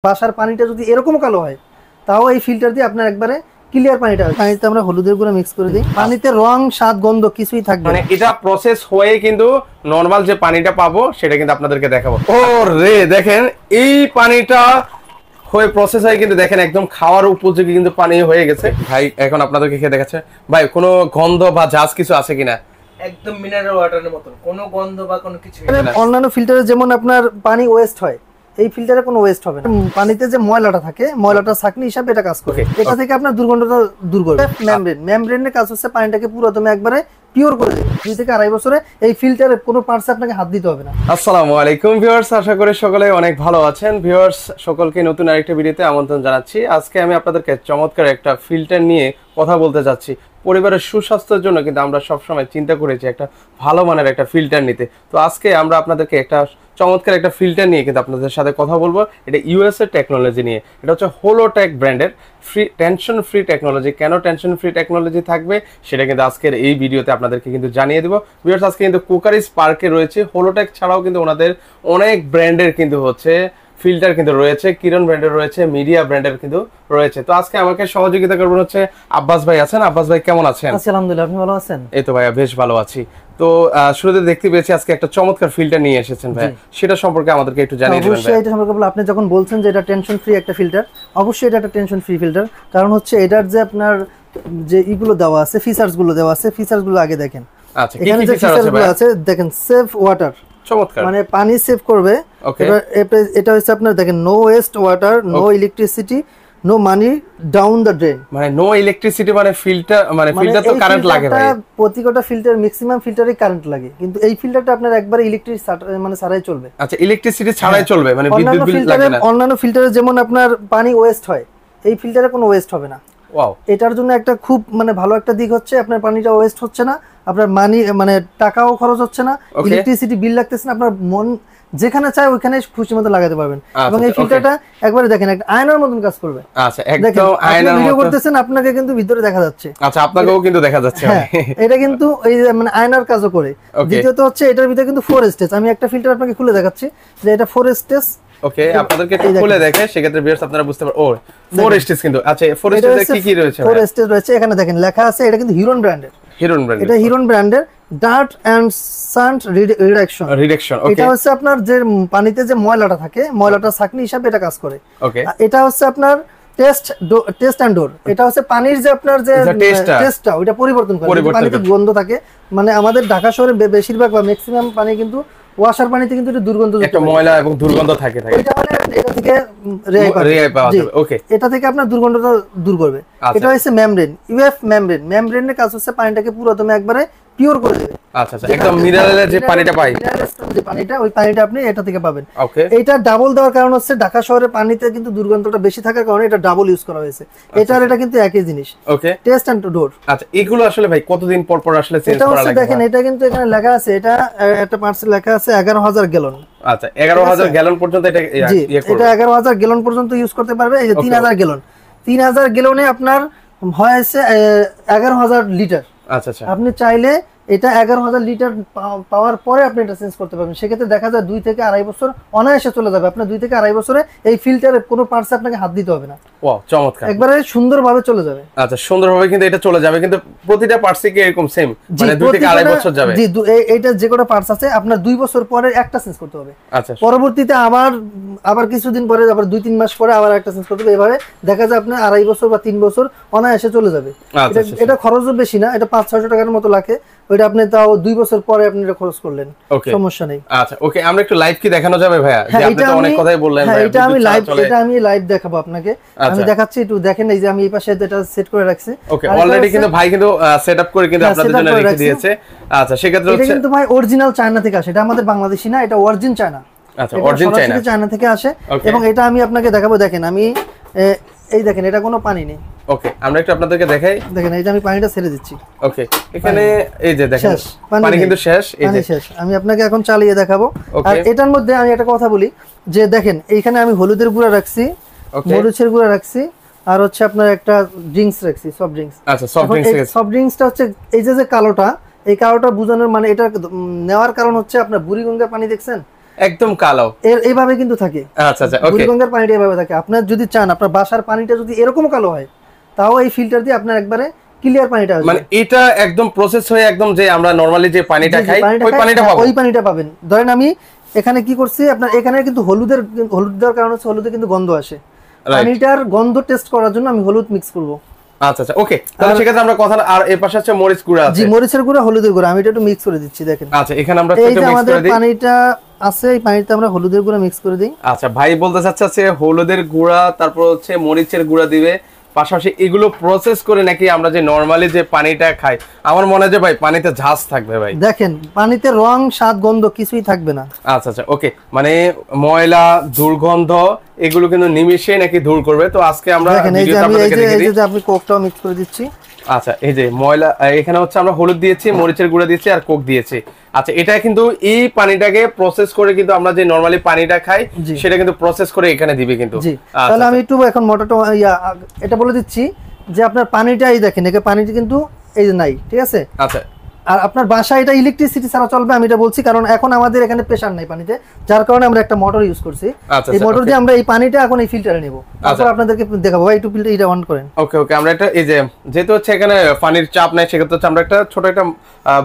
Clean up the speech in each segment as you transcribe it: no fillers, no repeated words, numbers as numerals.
বাসার পানিটা যদি এরকম কালো হয় তাও এই ফিল্টার দিয়ে আপনার একবারে ক্লিয়ার পানিটা হয়। পানিতে আমরা হলুদের গুঁড়া মিক্স করে দিই, পানিতে রং স্বাদ গন্ধ কিছুই থাকবে মানে এটা প্রসেস হয়ে কিন্তু নরমাল যে পানিটা পাবো সেটা কিন্তু আপনাদেরকে দেখাবো। ও রে দেখেন এই পানিটা হয়ে প্রসেস হয়ে কিন্তু দেখেন একদম খাওয়ার উপযোগী কিন্তু পানি হয়ে গেছে। ভাই এখন আপনাদেরকে খেয়ে দেখাচ্ছে ভাই কোনো গন্ধ বা ঝাঁজ কিছু আছে কিনা। একদম মিনারেল ওয়াটারের মতন কোনো গন্ধ বা কোনো কিছু না। অন্যান্য ফিল্টারে যেমন আপনার পানি ওয়েস্ট হয়, এই ফিল্টারে কোনো ওয়েস্ট হবে না। পানিতে যে ময়লাটা থাকে ময়লাটা ছাঁকনি হিসাবে এটা কাজ করে। এটা থেকে আপনার দুর্গন্ধটা দূর করবে। মেমব্রেনের কাজ হচ্ছে পানিটাকে পুরো তুমি একবারে পিওর করে দেবে। 2 থেকে 2.5 বছরে এই ফিল্টারে কোনো পার্টসে আপনাকে হাত দিতে হবে না। আসসালামু আলাইকুম ভিউয়ার্স, আশা করি সকলে অনেক ভালো আছেন। ভিউয়ার্স সকলকে নতুন আরেকটা ভিডিওতে আমন্ত্রণ জানাচ্ছি। আজকে আমি আপনাদেরকে চমৎকার একটা ফিল্টার নিয়ে কথা বলতে যাচ্ছি। পরিবারের সুস্বাস্থ্যের জন্য কিন্তু আমরা সবসময় চিন্তা করেছি একটা ভালো মানের একটা ফিল্টার নিতে। তো আজকে আমরা আপনাদেরকে একটা চমৎকার একটা ফিল্টার নিয়ে কিন্তু আপনাদের সাথে কথা বলবো। এটা ইউএসএ টেকনোলজি নিয়ে, এটা হচ্ছে হোলোটেক ব্র্যান্ডের টেনশন ফ্রি টেকনোলজি। কেন টেনশন ফ্রি টেকনোলজি থাকবে সেটা কিন্তু আজকের এই ভিডিওতে আপনাদেরকে কিন্তু জানিয়ে দেবো। ভিউয়ার্স আজকে কিন্তু কুকারিজ পার্কে রয়েছে হোলোটেক ছাড়াও কিন্তু ওনাদের অনেক ব্র্যান্ডের কিন্তু হচ্ছে ফিল্টার কিন্তু রয়েছে, কিরণ ব্র্যান্ডের রয়েছে, মিডিয়া ব্র্যান্ডের কিন্তু রয়েছে। তো আজকে আমাকে সহযোগিতা করবেন হচ্ছে আব্বাস ভাই আছেন। আব্বাস ভাই কেমন আছেন? আলহামদুলিল্লাহ, আপনি ভালো আছেন? এই তো ভাইয়া বেশ ভালো আছি। তো শুরুতে দেখতে পেয়েছি আজকে একটা চমৎকার ফিল্টার নিয়ে এসেছেন ভাই, সেটা সম্পর্কে আমাদেরকে একটু জানিয়ে দিবেন। অবশ্যই এটা সম্পর্কে আপনি যখন বলছেন যে এটা টেনশন ফ্রি একটা ফিল্টার, অবশ্যই এটা একটা টেনশন ফ্রি ফিল্টার। কারণ হচ্ছে এটার যে আপনার যে ইগুলো দেওয়া আছে, ফিচারস গুলো দেওয়া আছে, ফিচারস গুলো আগে দেখেন। আচ্ছা, কি কি ফিচার আছে দেখেন। সেভ ওয়াটার, চমৎকার, মানে পানি সেভ করবে। এবার এটা হচ্ছে আপনার দেখেন no waste water, no electricity, no money down the drain. মানে নো ইলেকট্রিসিটি মানে ফিল্টার, মানে ফিল্টার তো কারেন্ট লাগে ভাই। প্রতিটা ফিল্টার ম্যাক্সিমাম ফিল্টারে কারেন্ট লাগে, কিন্তু এই ফিল্টারটা আপনার একবার ইলেকট্রিক মানে ছাড়াই চলবে। আচ্ছা, ইলেকট্রিসিটি ছাড়াই চলবে, মানে বিদ্যুৎ বিল লাগে না। অন্যান্য ফিল্টারে যেমন আপনার পানি ওয়েস্ট হয়, এই ফিল্টারে কোনো ওয়েস্ট হবে না। ওয়াও, এটার জন্য একটা খুব মানে ভালো একটা দিক হচ্ছে আপনার পানিটা ওয়েস্ট হচ্ছে না, আপনার মানি মানে টাকাও খরচ হচ্ছে না, ইলেকট্রিসিটি বিল লাগতেছে না। আপনার মন যেখানে চায় ওখানে খুশি মতো লাগাতে পারবেন। এবং এই ফিল্টারটা একবারে দেখেন একটা আয়নার মতন কাজ করবে। আচ্ছা, একদম আয়নার মতো। ভিডিও করতেছেন, আপনাকে কিন্তু ভিতরে দেখা যাচ্ছে। আচ্ছা, আপনাকেও কিন্তু দেখা যাচ্ছে। এটা কিন্তু এই মানে আয়নার কাজও করে। দ্বিতীয়ত হচ্ছে এটার ভিতরে কিন্তু 4 স্টেজ। আমি একটা ফিল্টার আপনাকে খুলে দেখাচ্ছি যে এটা 4 স্টেজ। ওকে, আপনাদেরকে একটু খুলে দেখে সেক্ষেত্রে ভিউয়ার্স আপনারা বুঝতে পারবেন। ও 4 স্টেজ কিন্তু। আচ্ছা, 4 স্টেজে কি কি রয়েছে? 4 স্টেজ রয়েছে, এখানে দেখেন লেখা আছে। এটা কিন্তু হিরন ব্র্যান্ডের। হিরন ব্র্যান্ড, এটা হিরন ব্র্যান্ডের ডার্ট এন্ড সান্ট রিডাকশন। ওকে, এটা হচ্ছে আপনার যে পানিতে যে ময়লাটা থাকে ময়লাটা ছাঁকনি হিসাবে এটা কাজ করে। ওকে, এটা হচ্ছে আপনার টেস্ট এন্ড ডোর। এটা হচ্ছে পানির যে আপনার যে টেস্টটা ওটা পরিবর্তন করে। পানিতে গন্ধ থাকে, মানে আমাদের ঢাকা শহরে বেশিরভাগ বা ম্যাক্সিমাম পানি কিন্তু ওয়াশার পানিতে কিন্তু এটা দুর্গন্ধ, একটা ময়লা এবং দুর্গন্ধ থাকে। এটা মানে এটা থেকে রেহাই পাওয়া যাবে। ওকে, এটা থেকে আপনার দুর্গন্ধটা দূর করবে। এটা হচ্ছে মেমব্রেন, ইউএফ মেমব্রেন। মেমব্রেনের কাজ হচ্ছে পানিটাকে পুরো তুমি একবারে পিওর করে দেবে। আচ্ছা আচ্ছা, একদম মিনারেলের যে পানিটা পাই, যে পানিটা ওই পানিটা আপনি এটা থেকে পাবেন। ওকে, এটা ডাবল দেওয়ার কারণ হচ্ছে ঢাকা শহরের পানিতে কিন্তু দুর্গন্ধটা বেশি থাকার কারণে এটা ডাবল ইউজ করা হয়েছে। এটার এটা কিন্তু একই জিনিস। ওকে, টেস্ট এন্ড ডোর। আচ্ছা, এগুলো আসলে ভাই কতদিন পর পর আসলে চেঞ্জ করা লাগে? দেখেন এটা কিন্তু এখানে লেখা আছে, এটা একটা পার্টসে লেখা আছে 11000 গ্যালন। আচ্ছা, 11000 গ্যালন পর্যন্ত এটা এটা 11000 গ্যালন পর্যন্ত ইউজ করতে পারবে। এই যে 3000 গ্যালন, 3000 গ্যালনে আপনার হয়েছে 11000 লিটার। আচ্ছা আচ্ছা, আপনি চাইলে এটা 11000 লিটার পাওয়ার পরে আপনি এটা চেঞ্জ করতে পারবেন। সেক্ষেত্রে দেখা যায় 2 থেকে 2.5 বছর অনায়াসে চলে যাবে। আপনার 2 থেকে 2.5 বছরে এই ফিল্টারে কোনো পার্টসে আপনাকে হাত দিতে হবে না। ওয়াও, চমৎকার, একবারে সুন্দরভাবে চলে যাবে। আচ্ছা, সুন্দরভাবে কিন্তু এটা চলে যাবে, কিন্তু প্রতিটা পার্টসে কি এরকম সেম, মানে 2 থেকে 2.5 বছর যাবে? জি, এইটা যে কোটা পার্টস আছে আপনার 2 বছর পরে একটা চেঞ্জ করতে হবে। আচ্ছা, পরবর্তীতে আবার কিছুদিন পরে আবার 2-3 মাস পরে আবার একটা চেঞ্জ করতে হবে। এভাবে দেখা যায় আপনি 2.5 বছর বা 3 বছর অনায়াসে চলে যাবে। এটা খরচও বেশি না, এটা 500-600 টাকার মতো লাগে। ওইটা আপনি তাও 2 বছর পরে আপনি এটা খরচ করলেন, সমস্যা নেই। আচ্ছা, ওকে, আমরা একটু লাইভ কি দেখানো যাবে ভাইয়া? যে আপনি তো অনেক কথাই বললেন ভাই। এটা আমি লাইভ দেখাবো আপনাকে। আমি দেখাচ্ছি, একটু দেখেন। এই যে আমি এই পাশে এটা সেট করে রাখছি। ওকে, অলরেডি কিন্তু ভাই কিন্তু সেটআপ করে কিন্তু আপনাদের জন্য রেখে দিয়েছে। আচ্ছা, সেক্ষেত্রে এটা কিন্তু ভাই অরিজিনাল চায়না থেকে আসে। এটা আমাদের বাংলাদেশি না, এটা অরিজিন চায়না। আচ্ছা, অরিজিন চায়না থেকে আসে। এবং এটা আমি আপনাকে দেখাবো। দেখেন আমি এই দেখেন, এটা কোনো পানি নেই। ওকে, আমরা একটু আপনাদেরকে দেখাই। দেখেন এই যে আমি পানিটা ছেড়ে দিচ্ছি। ওকে, এখানে এই যে দেখেন পানি কিন্তু শেষ। এই যে শেষ। আমি আপনাকে এখন চালিয়ে দেখাবো। আর এটার মধ্যে আমি একটা কথা বলি যে দেখেন এইখানে আমি হলুদের গুঁড়া রাখছি, মরিচের গুঁড়া রাখছি, আর হচ্ছে আপনার একটা ড্রিঙ্কস রাখছি, সফট ড্রিঙ্কস। আচ্ছা, সফট ড্রিঙ্কস। সফট ড্রিঙ্কসটা হচ্ছে এই যে কালোটা, এই কালোটা বোঝানোর মানে এটা নেওয়ার কারণ হচ্ছে আপনার বুড়িগঙ্গার পানি দেখছেন, একদম কালো এইভাবে কিন্তু থাকে। আচ্ছা আচ্ছা ওকে, বুড়িগঙ্গার পানিটা এভাবে থাকে। আপনার যদি চান আপনার বাসার পানিটা যদি এরকম কালো হয়, তাও এই ফিল্টার দিয়ে আপনার একবারে ক্লিয়ার পানিটা আসবে। মানে এটা একদম প্রসেস হয়ে একদম যে আমরা নরমালি যে পানিটা খাই ওই পানিটা পাবো, ওই পানিটা পাবেন। ধরেন আমি এখানে কি করছি, আপনার এখানে কিন্তু হলুদ দেওয়ার কারণ হচ্ছে হলুদে কিন্তু গন্ধ আসে। পানিটার গন্ধ টেস্ট করার জন্য আমি হলুদ মিক্স করব। আচ্ছা আচ্ছা ওকে, তাহলে সেক্ষেত্রে আমরা কথা আর এর পাশে আছে মরিচ গুঁড়া আছে। জি, মরিচের গুঁড়া, হলুদের গুঁড়া আমি এটা একটু মিক্স করে দিচ্ছি। দেখেন আচ্ছা, এখানে আমরা এই একটু যে মিক্স আমাদের করে দিই। পানিটা আছে, এই পানিতে আমরা হলুদের গুঁড়া মিক্স করে দিই। আচ্ছা, ভাই বলতে চাচ্ছে হলুদের গুঁড়া, তারপর হচ্ছে মরিচের গুঁড়া দিবে, পাশাপাশি এগুলো প্রসেস করে নাকি আমরা যে নরমালি যে পানিটা খাই, আমার মনে হয় যে ভাই পানিতে ঝাঁজ থাকবে ভাই। দেখেন পানিতে রং, স্বাদ, গন্ধ কিছুই থাকবে না। আচ্ছা আচ্ছা ওকে, মানে ময়লা, দুর্গন্ধ এগুলো কিন্তু নিমিশে নাকি দূর করবে। তো আজকে আমরা দেখেন এই যে ভিডিওতে আমি আপনাদেরকে দেখিয়ে দিই। আপনি কোকটাও মিক্স করে দিচ্ছি। আচ্ছা, এই যে ময়লা, এখানে হচ্ছে আমরা হলুদ দিয়েছি, মরিচের গুঁড়া দিয়েছি আর কোক দিয়েছি। আচ্ছা, এটা কিন্তু এই পানিটাকে প্রসেস করে কিন্তু আমরা যে নরমালি পানিটা খাই সেটা কিন্তু প্রসেস করে এখানে দিবে কিন্তু। জি, তাহলে আমি একটু এখন মোটরটা এটা বলে দিচ্ছি যে আপনার পানিটা এই দেখেন, এখানে পানিটা কিন্তু এই যে নাই, ঠিক আছে? আচ্ছা, আর আপনার বাসায় এটা ইলেকট্রিসিটি ছাড়া চলবে, আমি এটা বলছি কারণ এখন আমাদের এখানে প্রেসার নাই পানিতে, যার কারণে আমরা একটা মোটর ইউজ করছি। এই মোটর দিয়ে আমরা এই পানিটা এখন এই ফিল্টারে নেব, তারপর আপনাদেরকে দেখাবো। ভাই একটু ফিল্টার এটা অন করেন। ওকে ওকে, আমরা এটা এই যে যেহেতু হচ্ছে এখানে পানির চাপ নাই, সেক্ষেত্রে হচ্ছে আমরা একটা ছোট একটা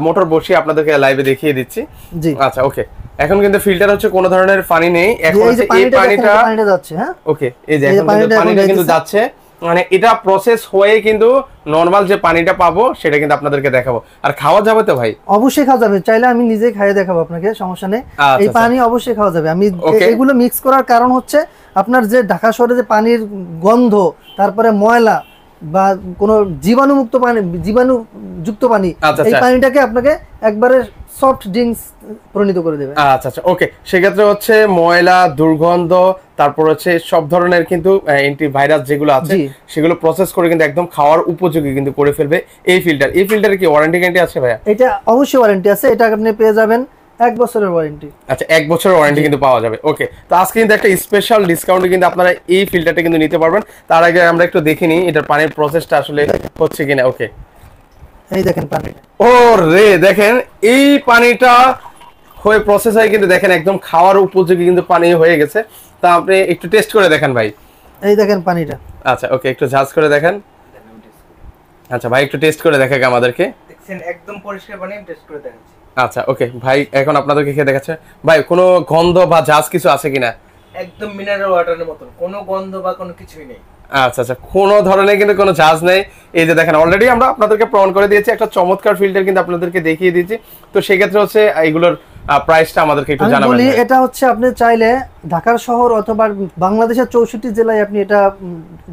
মোটর বসিয়ে আপনাদেরকে লাইভে দেখিয়ে দিচ্ছি। জি, আচ্ছা ওকে, এখন কিন্তু ফিল্টার হচ্ছে কোনো ধরনের পানি নেই, এখন এই যে পানিটা যাচ্ছে। হ্যাঁ ওকে, এই যে এখন পানিটা কিন্তু যাচ্ছে, মানে এটা প্রসেস হয়ে কিন্তু নরমাল যে পানিটা পাবো সেটা কিন্তু আপনাদেরকে দেখাবো। আর খাওয়া যাবে তো ভাই? অবশ্যই খাওয়া যাবে, চাইলে আমি নিজে খাইয়ে দেখাবো আপনাকে, সমস্যা নেই। এই পানি অবশ্যই খাওয়া যাবে। আমি এগুলো মিক্স করার কারণ হচ্ছে আপনার যে ঢাকা শহরে যে পানির গন্ধ, তারপরে ময়লা বা কোনো জীবাণুমুক্ত পানি, জীবাণুযুক্ত পানি, এই পানিটাকে আপনাকে একবারে সফট ড্রিঙ্কস পরিণত করে দেবে। আচ্ছা আচ্ছা ওকে, সেক্ষেত্রে হচ্ছে ময়লা, দুর্গন্ধ, তারপর হচ্ছে সব ধরনের কিন্তু অ্যান্টিভাইরাস যেগুলো আছে সেগুলো প্রসেস করে কিন্তু একদম খাওয়ার উপযোগী কিন্তু করে ফেলবে এই ফিল্টার। এই ফিল্টারে কি ওয়ারেন্টি গ্যারান্টি আছে ভাইয়া? এটা অবশ্যই ওয়ারেন্টি আছে, এটা আপনি পেয়ে যাবেন 1 বছরের ওয়ারেন্টি। আচ্ছা, 1 বছরের ওয়ারেন্টি কিন্তু পাওয়া যাবে। ওকে, তো আজকে কিন্তু একটা স্পেশাল ডিসকাউন্টে কিন্তু আপনারা এই ফিল্টারটা কিন্তু নিতে পারবেন। তার আগে আমরা একটু দেখে নিই এটার পানির প্রসেসটা আসলে হচ্ছে কিনা। ওকে, এই দেখেন পানি, ও রে, দেখেন এই পানিটা হয়ে প্রসেস হয় কিন্তু দেখেন একদম খাওয়ার উপযোগী কিন্তু পানি হয়ে গেছে। তা আপনি একটু টেস্ট করে দেখেন ভাই। এই দেখেন পানিটা। আচ্ছা ওকে, একটু ঝাঁজ করে দেখেন। আচ্ছা ভাই, একটু টেস্ট করে দেখাক আমাদেরকে। দেখছেন একদম পরিষ্কার পানি, আমি টেস্ট করে দেখাচ্ছি। আচ্ছা ওকে, ভাই এখন আপনাদেরকে খেয়ে দেখাচ্ছে। ভাই কোনো গন্ধ বা ঝাঁজ কিছু আছে কিনা? একদম মিনারেল ওয়াটারের মতন, কোনো গন্ধ বা কোনো কিছুই নেই। আচ্ছা আচ্ছা, কোনো ধরনের কিন্তু কোনো ঝাঁজ নেই। এই যে দেখেন অলরেডি আমরা আপনাদেরকে প্রমাণ করে দিয়েছি, একটা চমৎকার ফিল্টার কিন্তু আপনাদেরকে দেখিয়ে দিয়েছি। তো সেই ক্ষেত্রে হচ্ছে এইগুলোর প্রাইসটা আমাদেরকে একটু জানাবেন। এটা হচ্ছে আপনি চাইলে ঢাকার শহর অথবা বাংলাদেশের 64 জেলায় আপনি এটা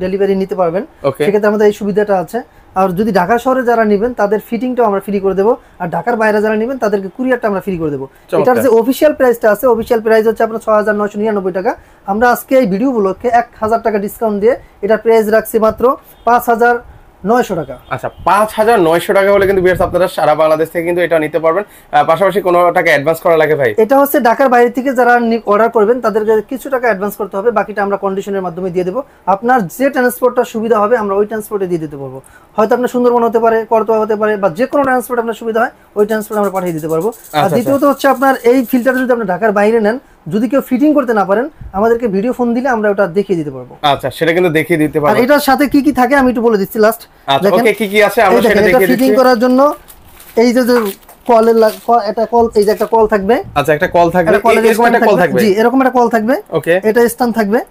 ডেলিভারি নিতে পারবেন, সেক্ষেত্রে আমাদের এই সুবিধাটা আছে। আর যদি ঢাকা শহরে যারা নেবেন তাদের ফিটিংটাও আমরা ফ্রি করে দেবো, আর ঢাকার বাইরে যারা নেবেন তাদেরকে কুরিয়ারটা আমরা ফ্রি করে দেবো। এটার যে অফিসিয়াল প্রাইসটা আছে, অফিসিয়াল প্রাইস হচ্ছে আপনার ৬৯৯৯ টাকা। আমরা আজকে এই ভিডিওগুলোকে ১,০০০ টাকা ডিসকাউন্ট দিয়ে এটার প্রাইস রাখছি মাত্র ৫,৯০০ টাকা। আচ্ছা, ৫,৯০০ টাকা হলে কিন্তু ভিউয়ার্স আপনারা সারা বাংলাদেশ থেকে কিন্তু এটা নিতে পারবেন। পাশাপাশি কোনো টাকা অ্যাডভান্স করা লাগে ভাই? এটা হচ্ছে ঢাকার বাইরে থেকে যারা অর্ডার করবেন তাদেরকে কিছু টাকা অ্যাডভান্স করতে হবে, বাকিটা আমরা কন্ডিশনের মাধ্যমে দিয়ে দেবো। আপনার যে ট্রান্সপোর্টটা সুবিধা হবে আমরা ওই ট্রান্সপোর্টে দিয়ে দিতে পারবো। হয়তো আপনার সুন্দরবন হতে পারে, করতোয়া হতে পারে, বা যে কোনো ট্রান্সপোর্ট আপনার সুবিধা হয় ওই ট্রান্সপোর্ট আমরা পাঠিয়ে দিতে পারবো। আর দ্বিতীয়ত হচ্ছে আপনার এই ফিল্টার যদি আপনি ঢাকার বাইরে নেন, যদি কেউ ফিটিং করতে না পারেন আমাদেরকে ভিডিও ফোন দিলে আমরা ওটা দেখিয়ে দিতে পারবো। আচ্ছা, সেটা কিন্তু দেখিয়ে দিতে পারবো। আর এটার সাথে কি কি থাকে আমি একটু বলে দিচ্ছি লাস্ট। দেখেন কি কি আছে আমরা সেটা দেখিয়ে দিচ্ছি। ফিটিং করার জন্য এই যে কলের এটা কল, এই যে একটা কল থাকবে। আচ্ছা, একটা কল থাকবে, এরকম একটা কল থাকবে। জি, এরকম একটা কল থাকবে। ওকে, এটা স্ট্যান্ড থাকবে।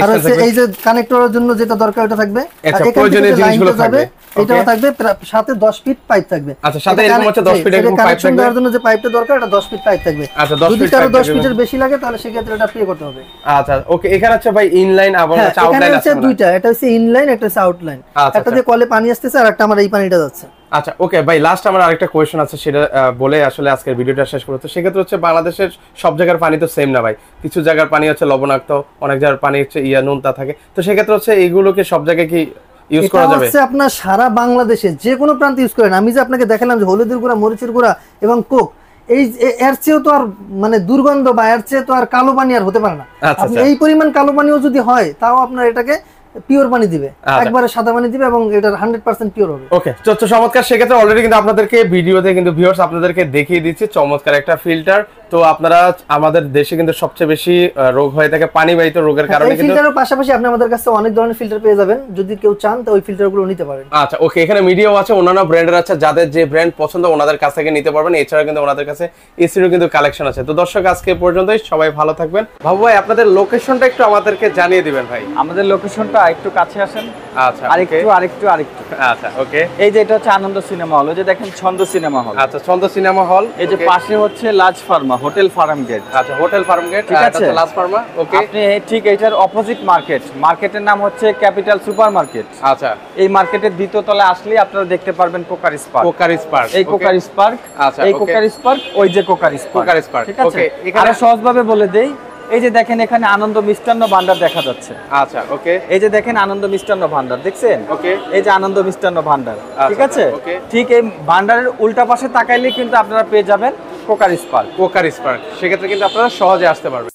আর হচ্ছে এই যে কানেক্টরের জন্য যেটা দরকার ওটা থাকবে। আচ্ছা, প্রয়োজনীয় জিনিসগুলো থাকবে। এটাও থাকবে, সাথে 10 ফিট পাইপ থাকবে। আচ্ছা, সাথে এরকম হচ্ছে 10 ফিট এরকম পাইপ থাকবে। দেওয়ার জন্য যে পাইপটা দরকার এটা 10 ফিট পাইপ থাকবে। আচ্ছা, 10 যদি কারো 10 ফিটের বেশি লাগে তাহলে সেক্ষেত্রে এটা পে করতে হবে। আচ্ছা ওকে, এখানে হচ্ছে ভাই ইনলাইন এবং আউটলাইন আছে দুইটা, এটা হচ্ছে ইনলাইন, একটা হচ্ছে আউটলাইন। একটা দিয়ে কলে পানি আসতেছে আর একটা আমার এই পানিটা যাচ্ছে। আচ্ছা ওকে ভাই, লাস্ট আমার আরেকটা কোয়েশ্চন আছে, সেটা বলে আসলে আজকের ভিডিওটা শেষ করতে। সেক্ষেত্রে হচ্ছে বাংলাদেশের সব জায়গার পানি তো সেম না ভাই, কিছু জায়গার পানি হচ্ছে লবণাক্ত, অনেক জায়গার পানি হচ্ছে নুনতা থাকে। তো সেক্ষেত্রে হচ্ছে এইগুলোকে সব জায়গায় কি ইউজ করা যাবে? এটা আপনার সারা বাংলাদেশে যে কোনো প্রান্তে ইউজ করেন। আমি যে আপনাকে দেখালাম যে হলুদের গুঁড়া, মরিচের গুঁড়া এবং কোক, এই এর চেয়েও তো আর মানে দুর্গন্ধ বা এর চেয়ে তো আর কালো পানি আর হতে পারে না। আপনি এই পরিমাণ কালো পানিও যদি হয় তাও আপনার এটাকে পিওর পানি দিবে, একবারে সাদা পানি দিবে এবং এটা 100% পিওর হবে। ওকে, চমৎকার। সেক্ষেত্রে অলরেডি কিন্তু আপনাদেরকে ভিডিওতে কিন্তু ভিউয়ার্স আপনাদেরকে দেখিয়ে দিচ্ছি চমৎকার একটা ফিল্টার তো আপনারা আমাদের দেশে কিন্তু সবচেয়ে বেশি রোগ হয়ে থাকে পানিবাহিত রোগের কারণে এই কিন্তু ফিল্টারের পাশাপাশি আপনি আমাদের কাছে অনেক ধরনের ফিল্টার পেয়ে যাবেন, যদি কেউ চান তো ওই ফিল্টারগুলো নিতে পারেন। আচ্ছা ওকে, এখানে মিডিয়াও আছে, অন্যান্য ব্র্যান্ডের আছে, যাদের যে ব্র্যান্ড পছন্দ ওনাদের কাছ থেকে নিতে পারবেন। এছাড়া কিন্তু ওনাদের কাছে এসিরও কিন্তু কালেকশন আছে। তো দর্শক আজকে পর্যন্তই, সবাই ভালো থাকবেন। বাবু ভাই আপনাদের লোকেশনটা একটু আমাদেরকে জানিয়ে দিবেন ভাই। আমাদের লোকেশনটা একটু কাছে আসেন, আচ্ছা আরেকটু আচ্ছা ওকে। এই যে এটা হচ্ছে আনন্দ সিনেমা হল, ওই যে দেখেন ছন্দ সিনেমা হল। আচ্ছা ছন্দ সিনেমা হল, এই যে পাশে হচ্ছে লাজ ফার্মা হোটেল ফার্ম গেট। আচ্ছা হোটেল ফার্ম গেট, ঠিক আছে, লাজ ফার্মা ওকে। আপনি ঠিক এটার অপোজিট মার্কেটের নাম হচ্ছে ক্যাপিটাল সুপার মার্কেট। আচ্ছা এই মার্কেটের দ্বিতীয় তলায় আসলে আপনারা দেখতে পারবেন কোকার স্পার্ক। এই কোকার স্পার্ক, আচ্ছা এই কোকার স্পার্ক, ওই যে কোকার স্পার্ক। ঠিক আছে, আরো সহজভাবে বলে দেই, এই যে দেখেন এখানে আনন্দ মিষ্টান্ন ভান্ডার দেখা যাচ্ছে। আচ্ছা ওকে, এই যে দেখেন আনন্দ মিষ্টান্ন ভান্ডার দেখছেন, ওকে। এই যে আনন্দ মিষ্টান্ন ভান্ডার, ঠিক আছে। ওকে। ঠিক এই ভান্ডারের উল্টা পাশে তাকাইলে কিন্তু আপনারা পেয়ে যাবেন কোকার স্পার্ক। সেক্ষেত্রে কিন্তু আপনারা সহজে আসতে পারবেন।